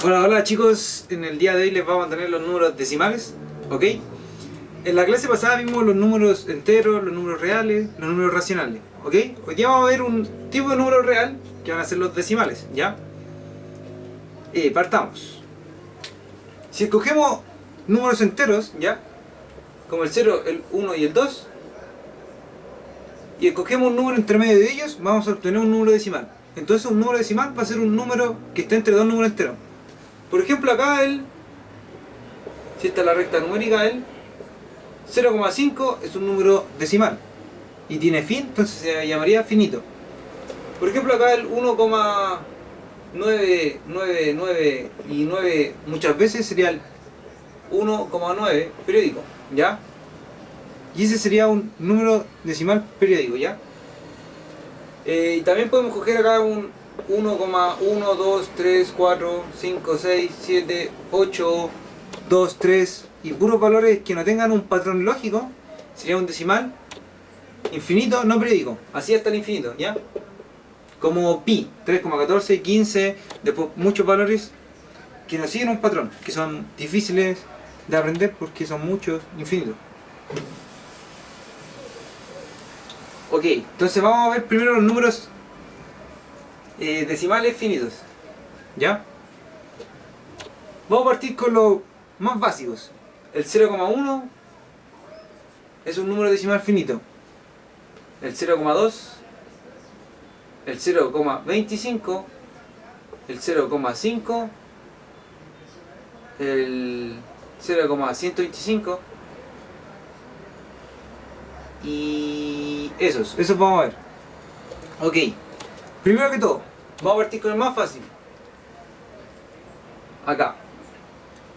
Hola chicos, en el día de hoy les vamos a tener los números decimales, ¿ok? En la clase pasada vimos los números enteros, los números reales, los números racionales, ¿ok? Hoy día vamos a ver un tipo de número real que van a ser los decimales, ¿ya? Partamos. Si escogemos números enteros, ¿ya? Como el 0, el 1 y el 2, y escogemos un número entre medio de ellos, vamos a obtener un número decimal. Entonces un número decimal va a ser un número que esté entre dos números enteros. Por ejemplo, acá si esta es la recta numérica, el 0,5 es un número decimal y tiene fin, entonces se llamaría finito. Por ejemplo, acá el 1,999 y 9 muchas veces sería el 1,9 periódico, ¿ya? Y ese sería un número decimal periódico, ¿ya? Y también podemos coger acá un 1,1, 2, 3, 4, 5, 6, 7, 8, 2, 3 y puros valores que no tengan un patrón lógico. Sería un decimal infinito, no periódico, así hasta el infinito, ¿ya? Como pi, 3,14, 15, después muchos valores que no siguen un patrón, que son difíciles de aprender porque son muchos, infinitos. Ok, entonces vamos a ver primero los números decimales finitos, ¿ya? Vamos a partir con los más básicos. El 0,1 es un número decimal finito. El 0,2, el 0,25, el 0,5, el 0,125 y esos vamos a ver. Ok, primero que todo, vamos a partir con el más fácil. Acá.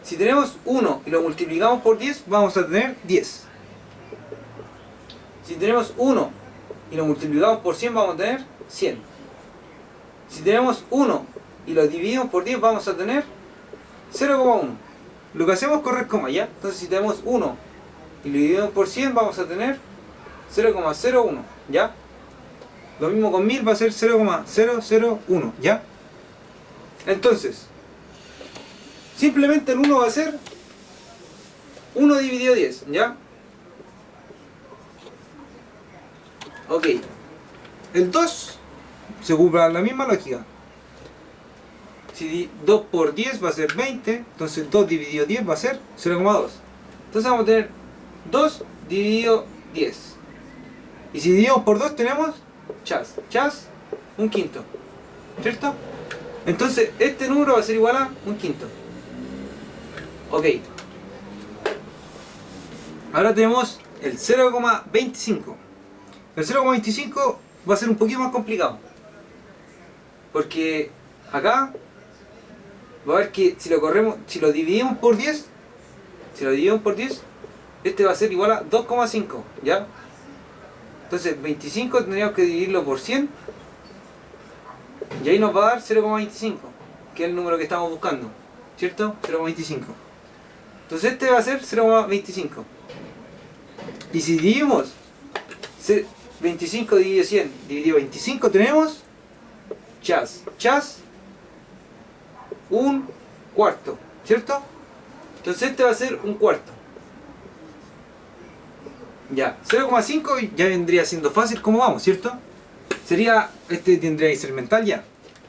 Si tenemos 1 y lo multiplicamos por 10, vamos a tener 10. Si tenemos 1 y lo multiplicamos por 100, vamos a tener 100. Si tenemos 1 y lo dividimos por 10, vamos a tener 0,1. Lo que hacemos es correr coma, ¿ya? Entonces si tenemos 1 y lo dividimos por 100, vamos a tener 0,01, ¿ya? Lo mismo con 1000 va a ser 0,001, ¿ya? Entonces, simplemente el 1 va a ser 1 dividido 10, ¿ya? Ok. El 2 se ocupa la misma lógica. Si 2 por 10 va a ser 20, entonces 2 dividido 10 va a ser 0,2. Entonces vamos a tener 2 dividido 10. Y si dividimos por 2 tenemos chas, un quinto, ¿cierto? Entonces este número va a ser igual a un quinto. Ok. Ahora tenemos el 0,25. El 0,25 va a ser un poquito más complicado. Porque acá va a ver que si lo dividimos por 10, este va a ser igual a 2,5, ¿ya? Entonces 25 tendríamos que dividirlo por 100 y ahí nos va a dar 0,25, que es el número que estamos buscando, ¿cierto? 0,25. Entonces este va a ser 0,25. Y si dividimos 25 dividido 100 dividido 25 tenemos un cuarto, ¿cierto? Entonces este va a ser un cuarto. Ya, 0,5 ya vendría siendo fácil como vamos, ¿cierto? Sería, este tendría que ser mental ya.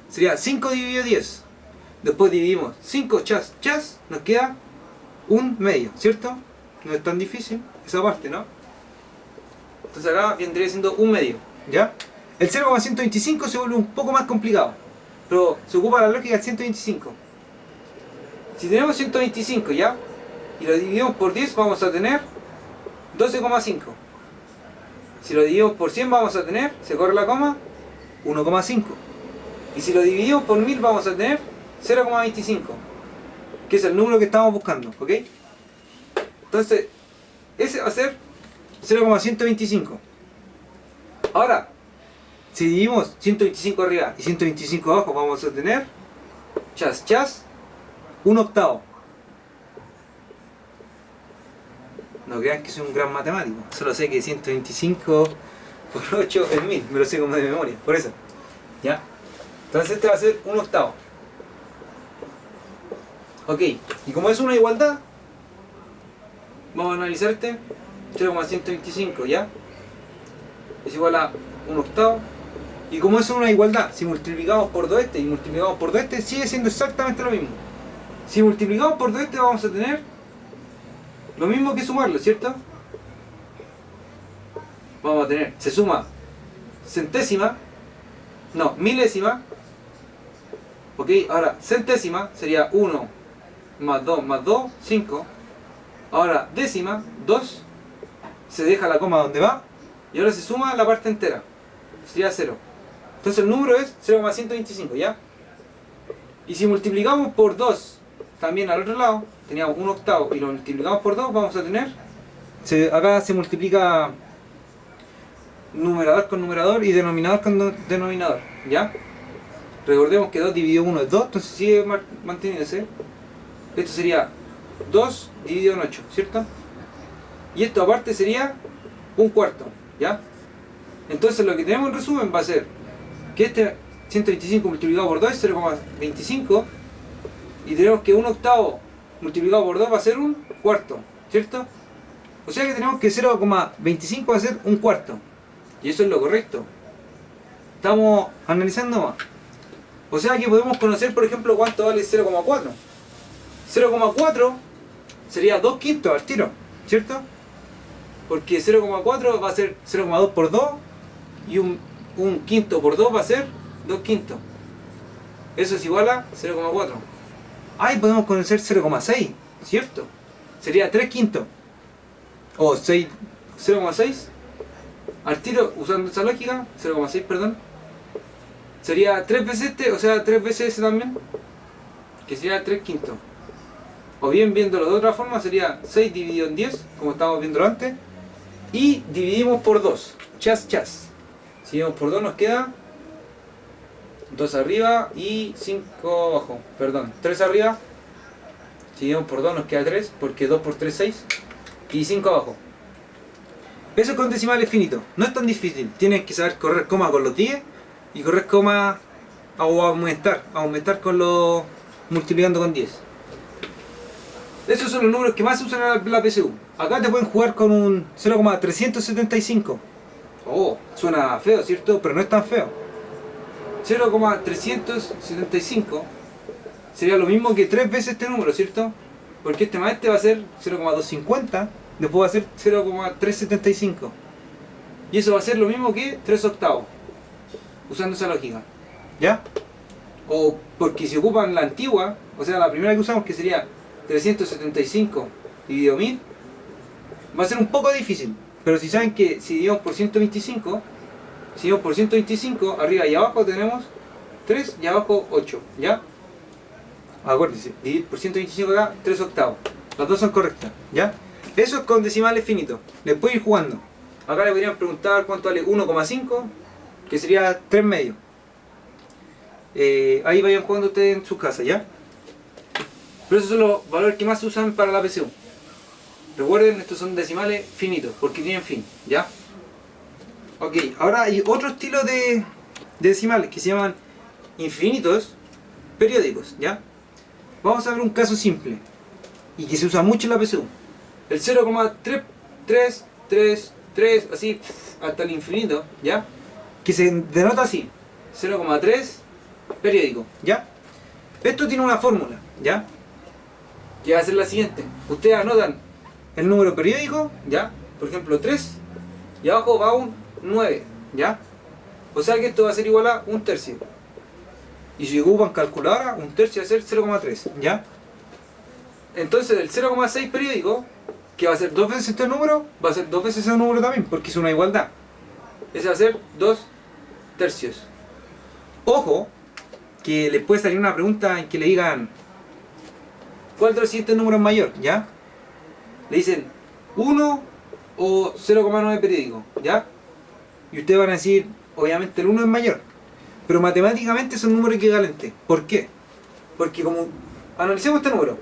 Sería 5 dividido 10. Después dividimos 5 nos queda un medio, ¿cierto? No es tan difícil esa parte, ¿no? Entonces acá vendría siendo un medio, ¿ya? El 0,125 se vuelve un poco más complicado, pero se ocupa la lógica del 125. Si tenemos 125, ¿ya? Y lo dividimos por 10, vamos a tener 12,5. Si lo dividimos por 100 vamos a tener, se corre la coma, 1,5. Y si lo dividimos por 1000 vamos a tener 0,25, que es el número que estamos buscando, ¿ok? Entonces, ese va a ser 0,125. Ahora, si dividimos 125 arriba y 125 abajo, vamos a tener un octavo. No crean que soy un gran matemático, solo sé que 125 por 8 es 1000, me lo sé como de memoria, por eso. ¿Ya? Entonces este va a ser un octavo. Ok, y como es una igualdad, vamos a analizar este 0,125, ¿ya? Es igual a 1/8. Y como es una igualdad, si multiplicamos por 2 este y multiplicamos por 2 este, sigue siendo exactamente lo mismo. Si multiplicamos por 2 este vamos a tener lo mismo que sumarlo, ¿cierto? Vamos a tener, se suma centésima, no, milésima. Ok, ahora centésima sería 1 más 2, 5. Ahora décima, 2. Se deja la coma donde va. Y ahora se suma la parte entera. Sería 0. Entonces el número es 0,125, ¿ya? Y si multiplicamos por 2 también al otro lado, teníamos 1/8 y lo multiplicamos por 2, vamos a tener... acá se multiplica numerador con numerador y denominador con denominador, ¿ya? Recordemos que 2 dividido 1 es 2, entonces sigue manteniéndose. Esto sería 2 dividido en 8, ¿cierto? Y esto aparte sería 1/4, ¿ya? Entonces lo que tenemos en resumen va a ser que este 125 multiplicado por 2 es 0,25 y tenemos que 1/8 multiplicado por 2 va a ser 1/4, ¿cierto? O sea que tenemos que 0,25 va a ser 1/4 y eso es lo correcto. Estamos analizando más. O sea que podemos conocer, por ejemplo, cuánto vale 0,4. 0,4 sería 2/5 al tiro, ¿cierto? Porque 0,4 va a ser 0,2 por 2 y un quinto por 2 va a ser 2/5. Eso es igual a 0,4. Ahí podemos conocer 0,6, ¿cierto? Sería 3/5. O 6, 0,6. Al tiro, usando esa lógica, 0,6, perdón. Sería 3 veces este, o sea, 3 veces ese también. Que sería 3/5. O bien viéndolo de otra forma sería 6 dividido en 10, como estábamos viéndolo antes. Y dividimos por 2. Chas, chas. Si dividimos por 2 nos queda 2 arriba y 5 abajo. Perdón, 3 arriba. Si dividimos por 2 nos queda 3, porque 2 por 3 es 6. Y 5 abajo. Eso con decimales finitos. No es tan difícil. Tienes que saber correr coma con los 10 y correr coma o aumentar con los multiplicando con 10. Esos son los números que más se usan en la PSU. Acá te pueden jugar con un 0,375. Oh, suena feo, ¿cierto? Pero no es tan feo. 0,375 sería lo mismo que 3 veces este número, ¿cierto? Porque este más este va a ser 0,250, después va a ser 0,375. Y eso va a ser lo mismo que 3/8, usando esa lógica. ¿Ya? O porque si ocupan la antigua, o sea la primera que usamos, que sería 375 dividido 1000, va a ser un poco difícil. Pero si saben que si dividimos por 125, arriba y abajo tenemos 3 y abajo 8, ¿ya? Acuérdense, dividir por 125 acá, 3/8. Las dos son correctas, ¿ya? Eso es con decimales finitos. Les puedo ir jugando. Acá le podrían preguntar cuánto vale 1,5, que sería 3 medios. Ahí vayan jugando ustedes en sus casas, ¿ya? Pero esos son los valores que más se usan para la PSU. Recuerden, estos son decimales finitos, porque tienen fin, ¿ya? Ok, ahora hay otro estilo de decimales que se llaman infinitos periódicos, ¿ya? Vamos a ver un caso simple y que se usa mucho en la PSU. El 0,333, así hasta el infinito, ¿ya? Que se denota así, 0,3 periódico, ¿ya? Esto tiene una fórmula, ¿ya? Que va a ser la siguiente. Ustedes anotan el número periódico, ¿ya? Por ejemplo 3, y abajo va un 9, ¿ya? O sea que esto va a ser igual a 1/3. Y si ocupan calculadora, 1/3 va a ser 0,3, ¿ya? Entonces el 0,6 periódico, que va a ser 2 veces este número, va a ser 2 veces ese número también, porque es una igualdad. Ese va a ser 2/3. Ojo, que les puede salir una pregunta en que le digan ¿cuál de los siguientes números es mayor? ¿Ya? Le dicen 1 o 0,9 periódico, ¿ya? Y ustedes van a decir, obviamente el 1 es mayor. Pero matemáticamente son números equivalentes. ¿Por qué? Porque como analicemos este número,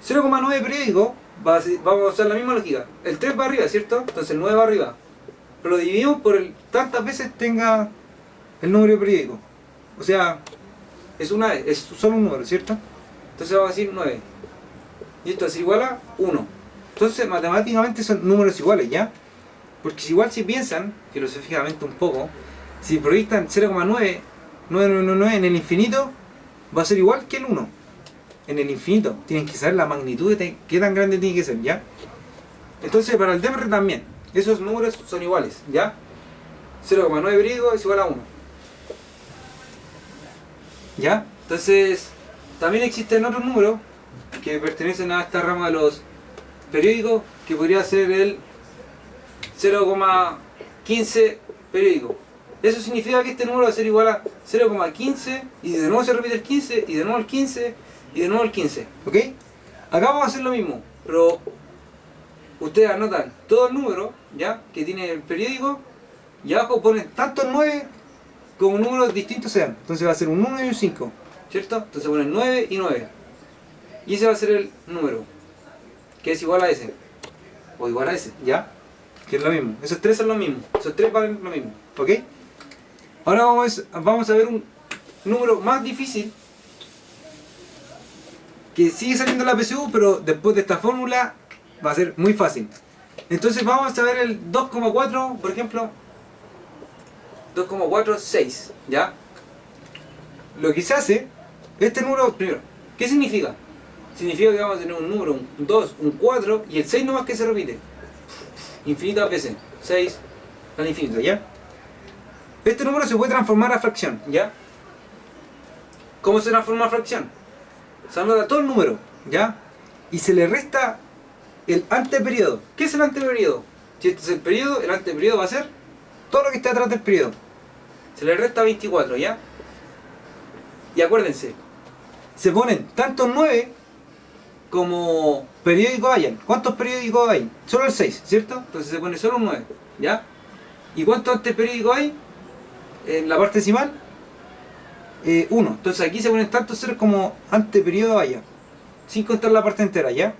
0,9 periódico, vamos a usar la misma lógica. El 3 va arriba, ¿cierto? Entonces el 9 va arriba. Pero lo dividimos por tantas veces tenga el número periódico. O sea, es solo un número, ¿cierto? Entonces vamos a decir 9. Y esto va a ser igual a 1. Entonces matemáticamente son números iguales, ¿ya? Porque igual si piensan, filosóficamente un poco, si proyectan 0,9 en el infinito, va a ser igual que el 1. En el infinito. Tienen que saber la magnitud de qué tan grande tiene que ser, ¿ya? Entonces para el DEMRE también, esos números son iguales, ¿ya? 0,9 periódico es igual a 1. ¿Ya? Entonces, también existen otros números que pertenecen a esta rama de los periódicos, que podría ser el 0,15 periódico. Eso significa que este número va a ser igual a 0,15 y de nuevo se repite el 15 y de nuevo el 15 y de nuevo el 15. ¿Ok? Acá vamos a hacer lo mismo, pero ustedes anotan todo el número, ¿ya?, que tiene el periódico, y abajo ponen tantos 9 como números distintos sean. Entonces va a ser un 1 y un 5, ¿cierto? Entonces ponen 9 y 9. Y ese va a ser el número, que es igual a ese. O igual a ese, ¿ya? Que es lo mismo. Esos tres son lo mismo. Esos tres valen lo mismo, ¿ok? Ahora vamos a ver un número más difícil, que sigue saliendo en la PSU, pero después de esta fórmula va a ser muy fácil. Entonces vamos a ver el 2,4, por ejemplo. 2,46, ¿ya? Lo que se hace, este número, primero, ¿qué significa? Significa que vamos a tener un número, un 2, un 4 y el 6 nomás que se repite. Infinitas veces. 6 al infinito, ¿ya? Este número se puede transformar a fracción, ¿ya? ¿Cómo se transforma a fracción? Se anota todo el número, ¿ya? Y se le resta el anteperiodo. ¿Qué es el anteperiodo? Si este es el periodo, el anteperiodo va a ser todo lo que está atrás del periodo. Se le resta 24, ¿ya? Y acuérdense, se ponen tantos 9 como periódicos hayan. ¿Cuántos periódicos hay? Solo el 6, ¿cierto? Entonces se pone solo un 9, ¿ya? ¿Y cuántos anteperiódicos hay? En la parte decimal, 1. Entonces aquí se ponen tantos ceros como anteperiodo haya, sin contar la parte entera, ¿ya?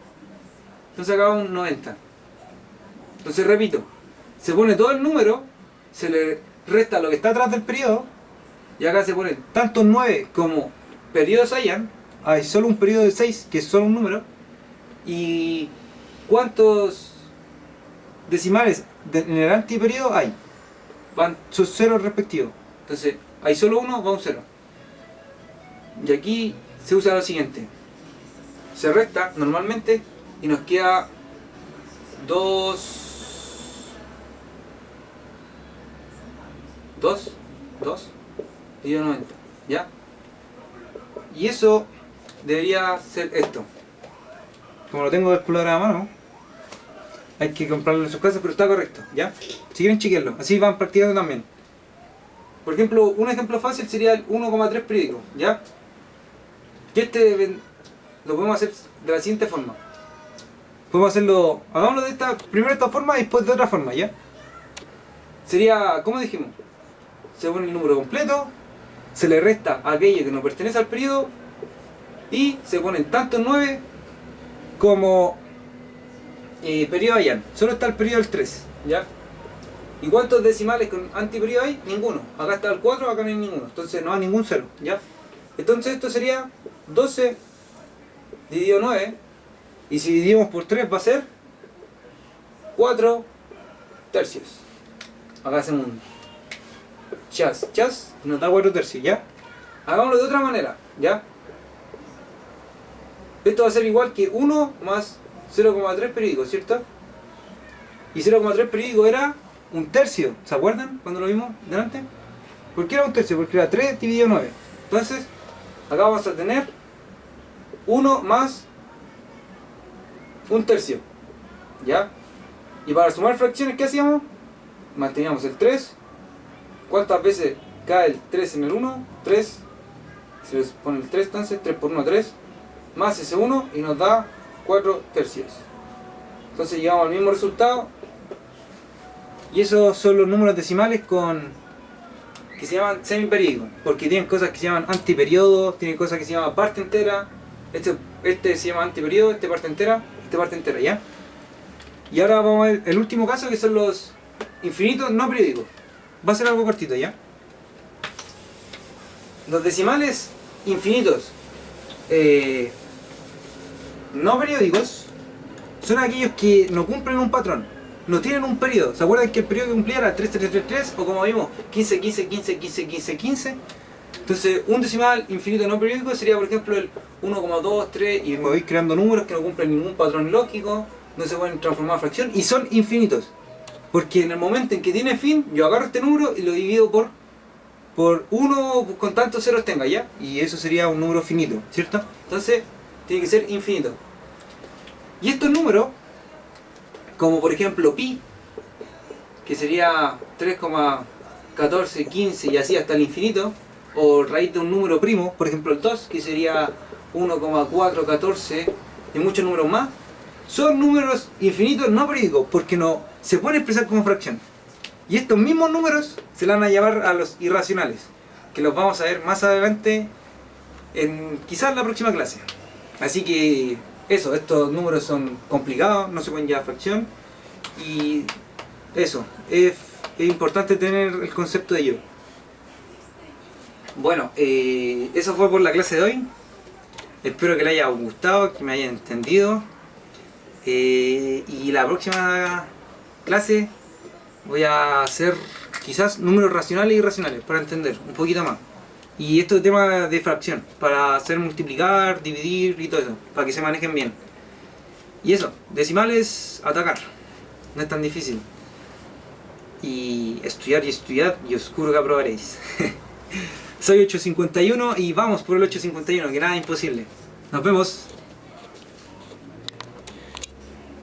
Entonces acá va un 90. Entonces repito, se pone todo el número, se le resta lo que está atrás del periodo, y acá se ponen tantos 9 como periodos hayan. Hay solo un periodo de 6, que es solo un número, y cuántos decimales en el antiperiodo hay, van sus ceros respectivos. Entonces hay solo uno, va un 0. Y aquí se usa lo siguiente: se resta normalmente y nos queda 2 y 90, ¿ya? Y eso debería ser esto. Como lo tengo calculadora a mano, hay que comprarlo en sus casas, pero está correcto, ¿ya? Si quieren chequearlo, así van practicando también. Por ejemplo, un ejemplo fácil sería el 1,3 periódico, ¿ya? Que lo podemos hacer de la siguiente forma. Podemos hacerlo, hagámoslo primero de esta forma y después de otra forma, ¿ya? Sería, ¿cómo dijimos? Se pone el número completo, se le resta aquello que no pertenece al periodo y se ponen tantos 9 como periodo hayan. Solo está el periodo del 3, ¿ya? ¿Y cuántos decimales con antiperiodo hay? Ninguno. Acá está el 4, acá no hay ninguno. Entonces no hay ningún 0, ¿ya? Entonces esto sería 12 dividido 9. Y si dividimos por 3 va a ser 4 tercios. Acá hacemos un chas, y nos da 4 tercios, ¿ya? Hagámoslo de otra manera, ¿ya? Esto va a ser igual que 1 más 0,3 periódico, ¿cierto? Y 0,3 periódico era un tercio, ¿se acuerdan cuando lo vimos delante? ¿Por qué era un tercio? Porque era 3 dividido 9. Entonces, acá vamos a tener 1 más un tercio, ¿ya? Y para sumar fracciones, ¿qué hacíamos? Manteníamos el 3. ¿Cuántas veces cae el 3 en el 1? 3. Se les pone el 3, entonces 3 por 1, 3. Más ese 1 y nos da 4 tercios. Entonces llegamos al mismo resultado. Y esos son los números decimales que se llaman semiperiódicos, porque tienen cosas que se llaman antiperiodos, tienen cosas que se llaman parte entera. Este se llama antiperiodo, este parte entera, ¿ya? Y ahora vamos a ver el último caso, que son los infinitos no periódicos. Va a ser algo cortito, ¿ya? Los decimales infinitos no periódicos son aquellos que no cumplen un patrón, no tienen un periodo. ¿Se acuerdan que el periodo que cumplía era 3, 3, 3, 3? O como vimos, 15, 15, 15, 15, 15, 15. Entonces, un decimal infinito no periódico sería, por ejemplo, el 1,2, 3, y me voy creando números que no cumplen ningún patrón lógico, no se pueden transformar a fracción, y son infinitos. Porque en el momento en que tiene fin, yo agarro este número y lo divido por 1 con tantos ceros tenga, ¿ya? Y eso sería un número finito, ¿cierto? Entonces, tiene que ser infinito. Y estos números, como por ejemplo pi, que sería 3,14, 15 y así hasta el infinito, o raíz de un número primo, por ejemplo el 2, que sería 1,414 y muchos números más, son números infinitos no periódicos, porque no se pueden expresar como fracción. Y estos mismos números se le van a llamar a los irracionales, que los vamos a ver más adelante, quizás en la próxima clase. Así que eso, estos números son complicados, no se pueden llevar a fracción, y eso, es importante tener el concepto de ello. Bueno, eso fue por la clase de hoy. Espero que les haya gustado, que me hayan entendido. Y la próxima clase voy a hacer quizás números racionales e irracionales para entender un poquito más. Y esto es tema de fracción, para hacer multiplicar, dividir y todo eso, para que se manejen bien. Y eso, decimales, atacar. No es tan difícil. Y estudiar, y os juro que aprobaréis. Soy 851 y vamos por el 851, que nada es imposible. Nos vemos.